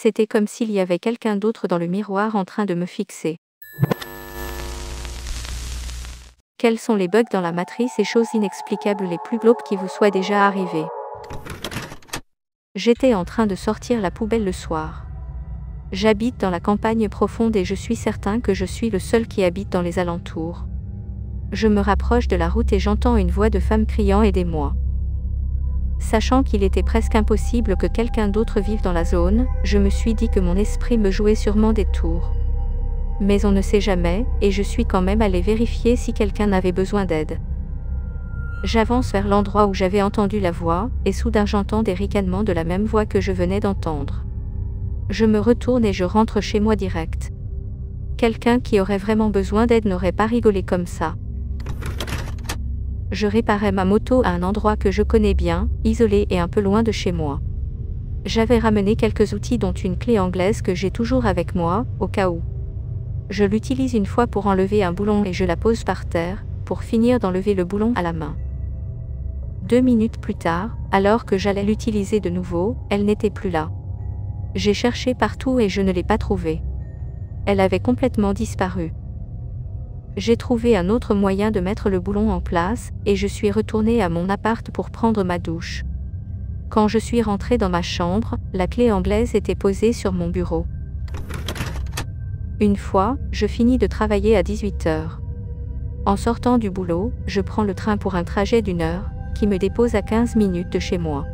C'était comme s'il y avait quelqu'un d'autre dans le miroir en train de me fixer. Quels sont les bugs dans la matrice et choses inexplicables les plus glauques qui vous soient déjà arrivées? J'étais en train de sortir la poubelle le soir. J'habite dans la campagne profonde et je suis certain que je suis le seul qui habite dans les alentours. Je me rapproche de la route et j'entends une voix de femme criant « Aidez-moi ». Sachant qu'il était presque impossible que quelqu'un d'autre vive dans la zone, je me suis dit que mon esprit me jouait sûrement des tours. Mais on ne sait jamais, et je suis quand même allé vérifier si quelqu'un avait besoin d'aide. J'avance vers l'endroit où j'avais entendu la voix, et soudain j'entends des ricanements de la même voix que je venais d'entendre. Je me retourne et je rentre chez moi direct. Quelqu'un qui aurait vraiment besoin d'aide n'aurait pas rigolé comme ça. Je réparais ma moto à un endroit que je connais bien, isolé et un peu loin de chez moi. J'avais ramené quelques outils dont une clé anglaise que j'ai toujours avec moi, au cas où. Je l'utilise une fois pour enlever un boulon et je la pose par terre, pour finir d'enlever le boulon à la main. 2 minutes plus tard, alors que j'allais l'utiliser de nouveau, elle n'était plus là. J'ai cherché partout et je ne l'ai pas trouvée. Elle avait complètement disparu. J'ai trouvé un autre moyen de mettre le boulon en place, et je suis retournée à mon appart pour prendre ma douche. Quand je suis rentrée dans ma chambre, la clé anglaise était posée sur mon bureau. Une fois, je finis de travailler à 18 h. En sortant du boulot, je prends le train pour un trajet d'1 heure, qui me dépose à 15 minutes de chez moi.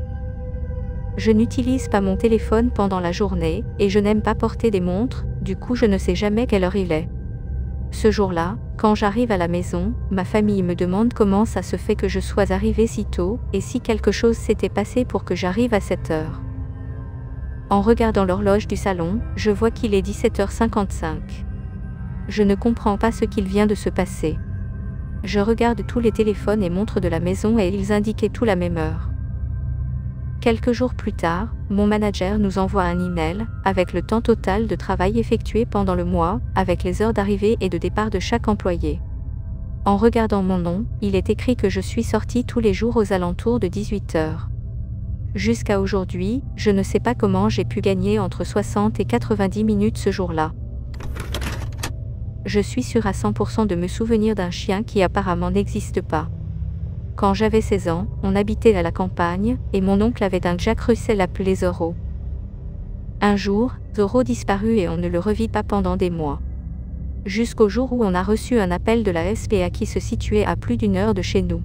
Je n'utilise pas mon téléphone pendant la journée, et je n'aime pas porter des montres, du coup je ne sais jamais quelle heure il est. Ce jour-là, quand j'arrive à la maison, ma famille me demande comment ça se fait que je sois arrivée si tôt, et si quelque chose s'était passé pour que j'arrive à 7 h. En regardant l'horloge du salon, je vois qu'il est 17h55. Je ne comprends pas ce qu'il vient de se passer. Je regarde tous les téléphones et montres de la maison et ils indiquaient tous la même heure. Quelques jours plus tard, mon manager nous envoie un email, avec le temps total de travail effectué pendant le mois, avec les heures d'arrivée et de départ de chaque employé. En regardant mon nom, il est écrit que je suis sortie tous les jours aux alentours de 18 h. Jusqu'à aujourd'hui, je ne sais pas comment j'ai pu gagner entre 60 et 90 minutes ce jour-là. Je suis sûre à 100% de me souvenir d'un chien qui apparemment n'existe pas. Quand j'avais 16 ans, on habitait à la campagne, et mon oncle avait un Jack Russell appelé Zorro. Un jour, Zorro disparut et on ne le revit pas pendant des mois. Jusqu'au jour où on a reçu un appel de la SPA qui se situait à plus d'1 heure de chez nous.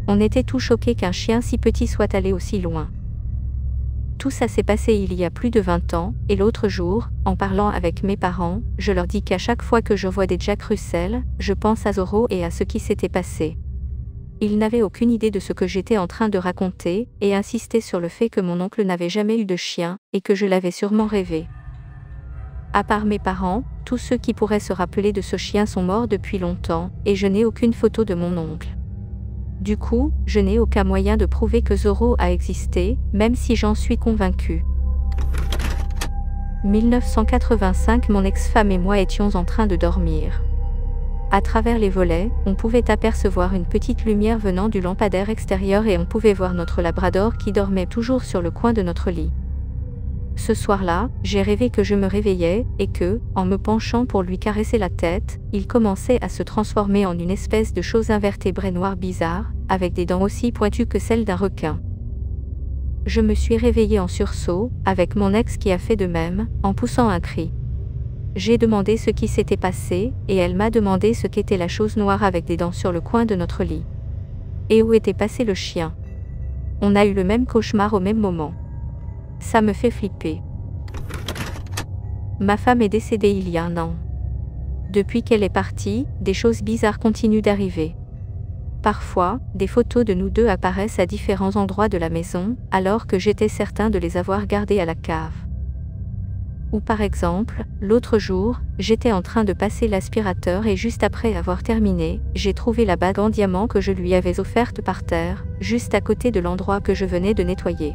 On était tout choqués qu'un chien si petit soit allé aussi loin. Tout ça s'est passé il y a plus de 20 ans, et l'autre jour, en parlant avec mes parents, je leur dis qu'à chaque fois que je vois des Jack Russell, je pense à Zorro et à ce qui s'était passé. Ils n'avaient aucune idée de ce que j'étais en train de raconter, et insistaient sur le fait que mon oncle n'avait jamais eu de chien, et que je l'avais sûrement rêvé. À part mes parents, tous ceux qui pourraient se rappeler de ce chien sont morts depuis longtemps, et je n'ai aucune photo de mon oncle. Du coup, je n'ai aucun moyen de prouver que Zorro a existé, même si j'en suis convaincue. 1985, mon ex-femme et moi étions en train de dormir. À travers les volets, on pouvait apercevoir une petite lumière venant du lampadaire extérieur et on pouvait voir notre labrador qui dormait toujours sur le coin de notre lit. Ce soir-là, j'ai rêvé que je me réveillais, et que, en me penchant pour lui caresser la tête, il commençait à se transformer en une espèce de chose invertébrée noire bizarre, avec des dents aussi pointues que celles d'un requin. Je me suis réveillée en sursaut, avec mon ex qui a fait de même, en poussant un cri. J'ai demandé ce qui s'était passé, et elle m'a demandé ce qu'était la chose noire avec des dents sur le coin de notre lit. Et où était passé le chien. On a eu le même cauchemar au même moment. Ça me fait flipper. Ma femme est décédée il y a 1 an. Depuis qu'elle est partie, des choses bizarres continuent d'arriver. Parfois, des photos de nous deux apparaissent à différents endroits de la maison, alors que j'étais certain de les avoir gardées à la cave. Ou par exemple, l'autre jour, j'étais en train de passer l'aspirateur et juste après avoir terminé, j'ai trouvé la bague en diamant que je lui avais offerte par terre, juste à côté de l'endroit que je venais de nettoyer.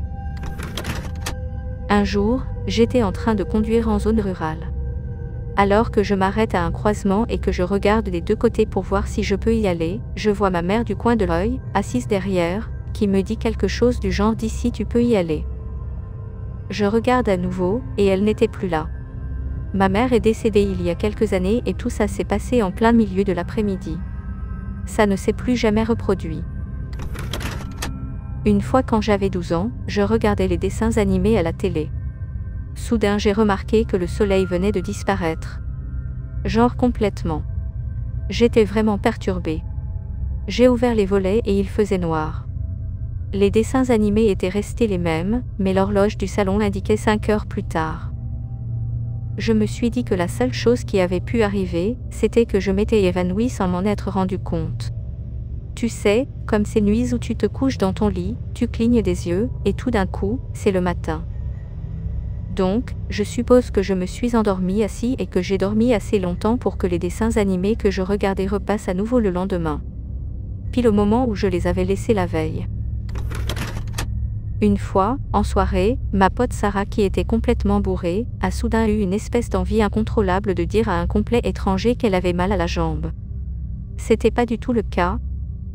Un jour, j'étais en train de conduire en zone rurale. Alors que je m'arrête à un croisement et que je regarde des deux côtés pour voir si je peux y aller, je vois ma mère du coin de l'œil, assise derrière, qui me dit quelque chose du genre « d'ici tu peux y aller ». Je regarde à nouveau, et elle n'était plus là. Ma mère est décédée il y a quelques années et tout ça s'est passé en plein milieu de l'après-midi. Ça ne s'est plus jamais reproduit. Une fois quand j'avais 12 ans, je regardais les dessins animés à la télé. Soudain j'ai remarqué que le soleil venait de disparaître. Genre complètement. J'étais vraiment perturbée. J'ai ouvert les volets et il faisait noir. Les dessins animés étaient restés les mêmes, mais l'horloge du salon indiquait 5 heures plus tard. Je me suis dit que la seule chose qui avait pu arriver, c'était que je m'étais évanouie sans m'en être rendu compte. Tu sais, comme ces nuits où tu te couches dans ton lit, tu clignes des yeux, et tout d'un coup, c'est le matin. Donc, je suppose que je me suis endormie assis et que j'ai dormi assez longtemps pour que les dessins animés que je regardais repassent à nouveau le lendemain. Pile au moment où je les avais laissés la veille. Une fois, en soirée, ma pote Sarah qui était complètement bourrée, a soudain eu une espèce d'envie incontrôlable de dire à un complet étranger qu'elle avait mal à la jambe. C'était pas du tout le cas.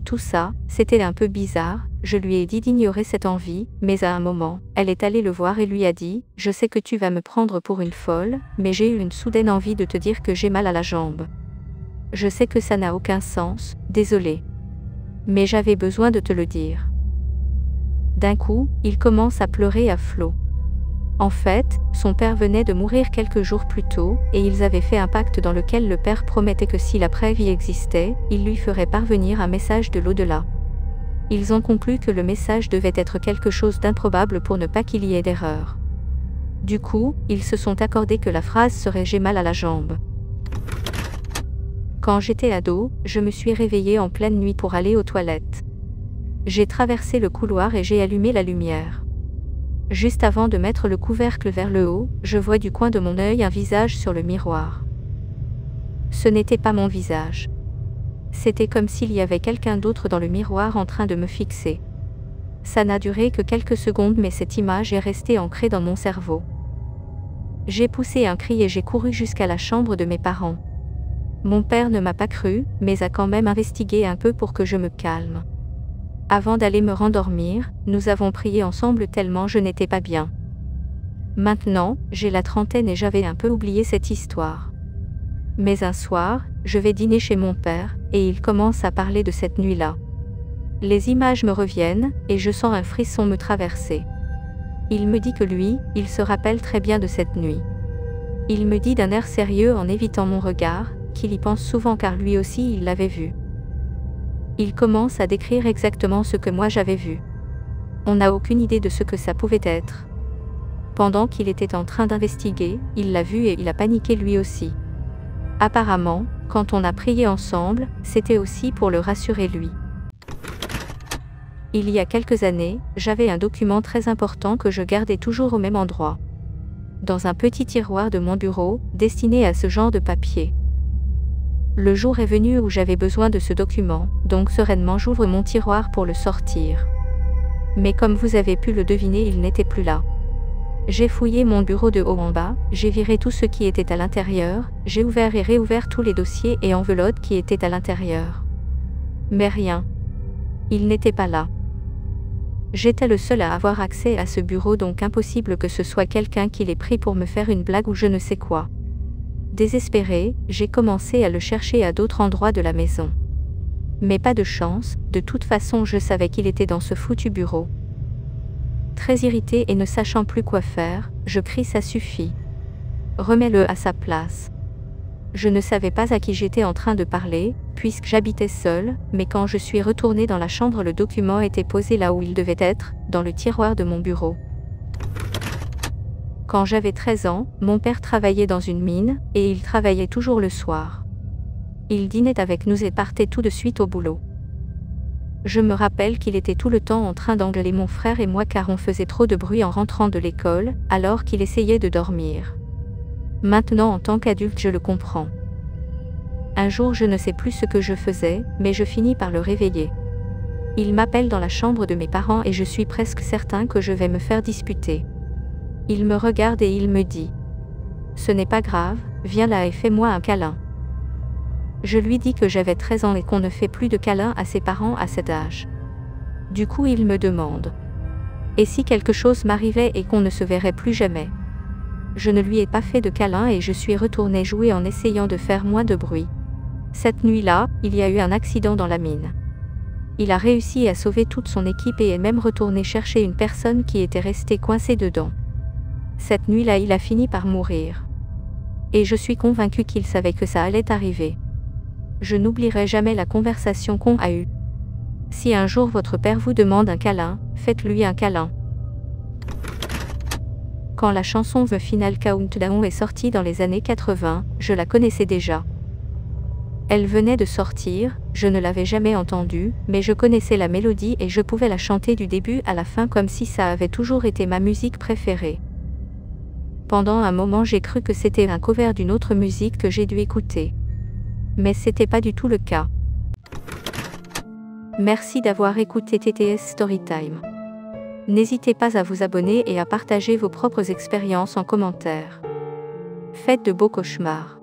Tout ça, c'était un peu bizarre, je lui ai dit d'ignorer cette envie, mais à un moment, elle est allée le voir et lui a dit « Je sais que tu vas me prendre pour une folle, mais j'ai eu une soudaine envie de te dire que j'ai mal à la jambe. Je sais que ça n'a aucun sens, désolée. Mais j'avais besoin de te le dire. » D'un coup, il commence à pleurer à flots. En fait, son père venait de mourir quelques jours plus tôt, et ils avaient fait un pacte dans lequel le père promettait que si l'après-vie existait, il lui ferait parvenir un message de l'au-delà. Ils ont conclu que le message devait être quelque chose d'improbable pour ne pas qu'il y ait d'erreur. Du coup, ils se sont accordés que la phrase serait « j'ai mal à la jambe ». Quand j'étais ado, je me suis réveillée en pleine nuit pour aller aux toilettes. J'ai traversé le couloir et j'ai allumé la lumière. Juste avant de mettre le couvercle vers le haut, je vois du coin de mon œil un visage sur le miroir. Ce n'était pas mon visage. C'était comme s'il y avait quelqu'un d'autre dans le miroir en train de me fixer. Ça n'a duré que quelques secondes mais cette image est restée ancrée dans mon cerveau. J'ai poussé un cri et j'ai couru jusqu'à la chambre de mes parents. Mon père ne m'a pas cru, mais a quand même investigué un peu pour que je me calme. Avant d'aller me rendormir, nous avons prié ensemble tellement je n'étais pas bien. Maintenant, j'ai la trentaine et j'avais un peu oublié cette histoire. Mais un soir, je vais dîner chez mon père, et il commence à parler de cette nuit-là. Les images me reviennent, et je sens un frisson me traverser. Il me dit que lui, il se rappelle très bien de cette nuit. Il me dit d'un air sérieux en évitant mon regard, qu'il y pense souvent car lui aussi il l'avait vu. Il commence à décrire exactement ce que moi j'avais vu. On n'a aucune idée de ce que ça pouvait être. Pendant qu'il était en train d'investiguer, il l'a vu et il a paniqué lui aussi. Apparemment, quand on a prié ensemble, c'était aussi pour le rassurer lui. Il y a quelques années, j'avais un document très important que je gardais toujours au même endroit. Dans un petit tiroir de mon bureau, destiné à ce genre de papier. Le jour est venu où j'avais besoin de ce document, donc sereinement j'ouvre mon tiroir pour le sortir. Mais comme vous avez pu le deviner, il n'était plus là. J'ai fouillé mon bureau de haut en bas, j'ai viré tout ce qui était à l'intérieur, j'ai ouvert et réouvert tous les dossiers et enveloppes qui étaient à l'intérieur. Mais rien. Il n'était pas là. J'étais le seul à avoir accès à ce bureau donc impossible que ce soit quelqu'un qui l'ait pris pour me faire une blague ou je ne sais quoi. Désespérée, j'ai commencé à le chercher à d'autres endroits de la maison. Mais pas de chance, de toute façon je savais qu'il était dans ce foutu bureau. Très irritée et ne sachant plus quoi faire, je crie ça suffit. Remets-le à sa place. Je ne savais pas à qui j'étais en train de parler, puisque j'habitais seule, mais quand je suis retournée dans la chambre le document était posé là où il devait être, dans le tiroir de mon bureau. Quand j'avais 13 ans, mon père travaillait dans une mine, et il travaillait toujours le soir. Il dînait avec nous et partait tout de suite au boulot. Je me rappelle qu'il était tout le temps en train d'engueuler mon frère et moi car on faisait trop de bruit en rentrant de l'école, alors qu'il essayait de dormir. Maintenant en tant qu'adulte je le comprends. Un jour je ne sais plus ce que je faisais, mais je finis par le réveiller. Il m'appelle dans la chambre de mes parents et je suis presque certain que je vais me faire disputer. Il me regarde et il me dit « Ce n'est pas grave, viens là et fais-moi un câlin ». Je lui dis que j'avais 13 ans et qu'on ne fait plus de câlins à ses parents à cet âge. Du coup il me demande Et si quelque chose m'arrivait et qu'on ne se verrait plus jamais? Je ne lui ai pas fait de câlin et je suis retournée jouer en essayant de faire moins de bruit. Cette nuit-là, il y a eu un accident dans la mine. Il a réussi à sauver toute son équipe et est même retourné chercher une personne qui était restée coincée dedans. Cette nuit-là, il a fini par mourir. Et je suis convaincue qu'il savait que ça allait arriver. Je n'oublierai jamais la conversation qu'on a eue. Si un jour votre père vous demande un câlin, faites-lui un câlin. Quand la chanson The Final Countdown est sortie dans les années 80, je la connaissais déjà. Elle venait de sortir, je ne l'avais jamais entendue, mais je connaissais la mélodie et je pouvais la chanter du début à la fin comme si ça avait toujours été ma musique préférée. Pendant un moment j'ai cru que c'était un cover d'une autre musique que j'ai dû écouter. Mais c'était pas du tout le cas. Merci d'avoir écouté TTS Storytime. N'hésitez pas à vous abonner et à partager vos propres expériences en commentaire. Faites de beaux cauchemars.